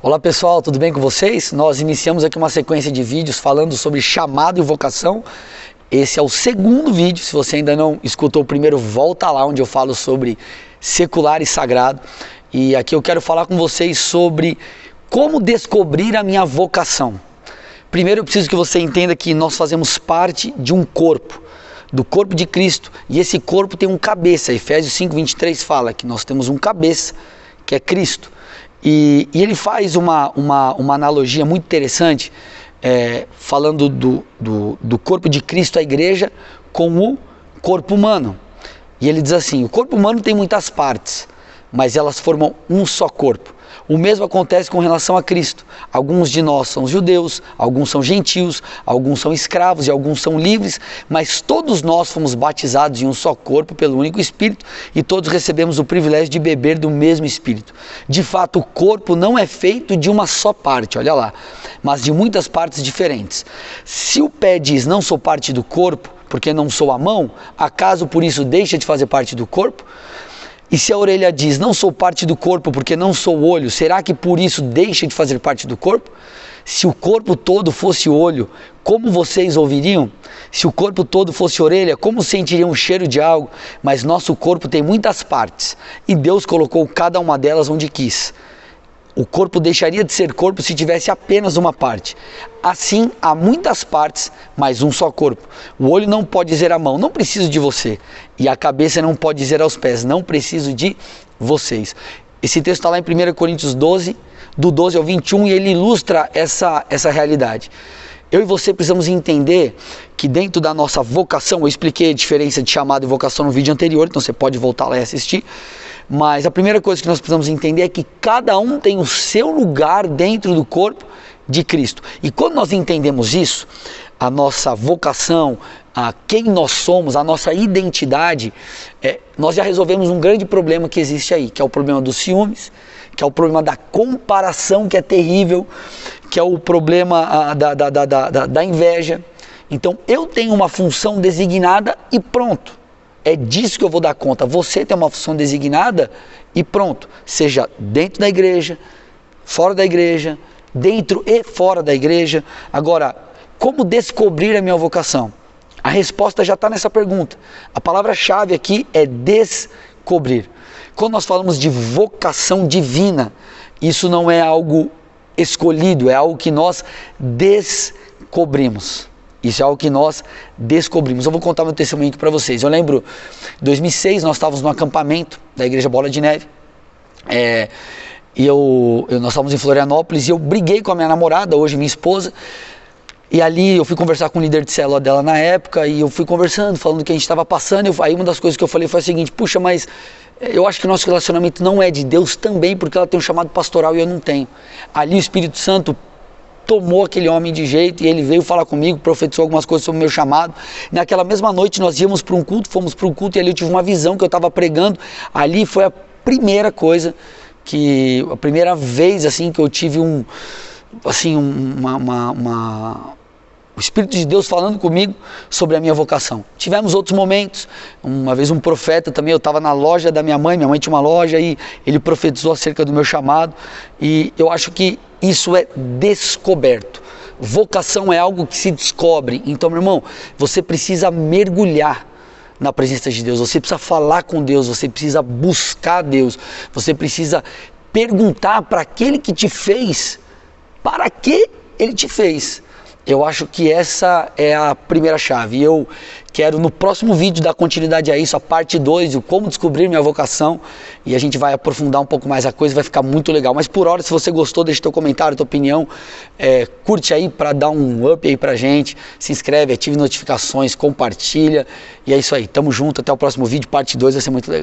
Olá pessoal, tudo bem com vocês? Nós iniciamos aqui uma sequência de vídeos falando sobre chamado e vocação. Esse é o segundo vídeo, se você ainda não escutou o primeiro, volta lá onde eu falo sobre secular e sagrado. E aqui eu quero falar com vocês sobre como descobrir a minha vocação. Primeiro eu preciso que você entenda que nós fazemos parte de um corpo, do corpo de Cristo, e esse corpo tem um cabeça. Efésios 5:23 fala que nós temos um cabeça, que é Cristo. E ele faz uma analogia muito interessante, falando do corpo de Cristo, a igreja, com o corpo humano. E ele diz assim: o corpo humano tem muitas partes, mas elas formam um só corpo. O mesmo acontece com relação a Cristo. Alguns de nós são judeus, alguns são gentios, alguns são escravos e alguns são livres, mas todos nós fomos batizados em um só corpo pelo único Espírito e todos recebemos o privilégio de beber do mesmo Espírito. De fato, o corpo não é feito de uma só parte, olha lá, mas de muitas partes diferentes. Se o pé diz não sou parte do corpo porque não sou a mão, acaso por isso deixa de fazer parte do corpo? E se a orelha diz, não sou parte do corpo porque não sou o olho, será que por isso deixa de fazer parte do corpo? Se o corpo todo fosse olho, como vocês ouviriam? Se o corpo todo fosse orelha, como sentiriam o cheiro de algo? Mas nosso corpo tem muitas partes, e Deus colocou cada uma delas onde quis. O corpo deixaria de ser corpo se tivesse apenas uma parte. Assim, há muitas partes, mas um só corpo. O olho não pode dizer à mão, não preciso de você. E a cabeça não pode dizer aos pés, não preciso de vocês. Esse texto está lá em 1 Coríntios 12, do 12 ao 21, e ele ilustra essa realidade. Eu e você precisamos entender que dentro da nossa vocação, eu expliquei a diferença de chamado e vocação no vídeo anterior, então você pode voltar lá e assistir. Mas a primeira coisa que nós precisamos entender é que cada um tem o seu lugar dentro do corpo de Cristo. E quando nós entendemos isso, a nossa vocação, a quem nós somos, a nossa identidade, nós já resolvemos um grande problema que existe aí, que é o problema dos ciúmes, que é o problema da comparação, que é terrível, que é o problema da inveja. Então eu tenho uma função designada e pronto. É disso que eu vou dar conta. Você tem uma função designada e pronto. Seja dentro da igreja, fora da igreja, dentro e fora da igreja. Agora, como descobrir a minha vocação? A resposta já está nessa pergunta. A palavra-chave aqui é descobrir. Quando nós falamos de vocação divina, isso não é algo escolhido, é algo que nós descobrimos. Isso é algo que nós descobrimos. Eu vou contar meu testemunho aqui para vocês. Eu lembro, em 2006, nós estávamos no acampamento da Igreja Bola de Neve. Nós estávamos em Florianópolis e eu briguei com a minha namorada, hoje minha esposa. E ali eu fui conversar com o líder de célula dela na época e eu fui conversando, falando o que a gente estava passando. Aí uma das coisas que eu falei foi a seguinte: puxa, mas eu acho que o nosso relacionamento não é de Deus também, porque ela tem um chamado pastoral e eu não tenho. Ali o Espírito Santo tomou aquele homem de jeito e ele veio falar comigo, profetizou algumas coisas sobre o meu chamado. Naquela mesma noite nós íamos para um culto, fomos para um culto e ali eu tive uma visão que eu estava pregando. Ali foi a primeira coisa, a primeira vez assim que eu tive o Espírito de Deus falando comigo sobre a minha vocação. Tivemos outros momentos, uma vez um profeta também, eu estava na loja da minha mãe tinha uma loja e ele profetizou acerca do meu chamado e eu acho que isso é descoberto. Vocação é algo que se descobre. Então, meu irmão, você precisa mergulhar na presença de Deus, você precisa falar com Deus, você precisa buscar Deus, você precisa perguntar para aquele que te fez, para que ele te fez. Eu acho que essa é a primeira chave. E eu quero no próximo vídeo dar continuidade a isso, a parte 2, o como descobrir minha vocação. E a gente vai aprofundar um pouco mais a coisa, vai ficar muito legal. Mas por hora, se você gostou, deixa teu comentário, tua opinião. Curte aí para dar um up aí pra gente. Se inscreve, ative notificações, compartilha. E é isso aí. Tamo junto, até o próximo vídeo, parte 2, vai ser muito legal.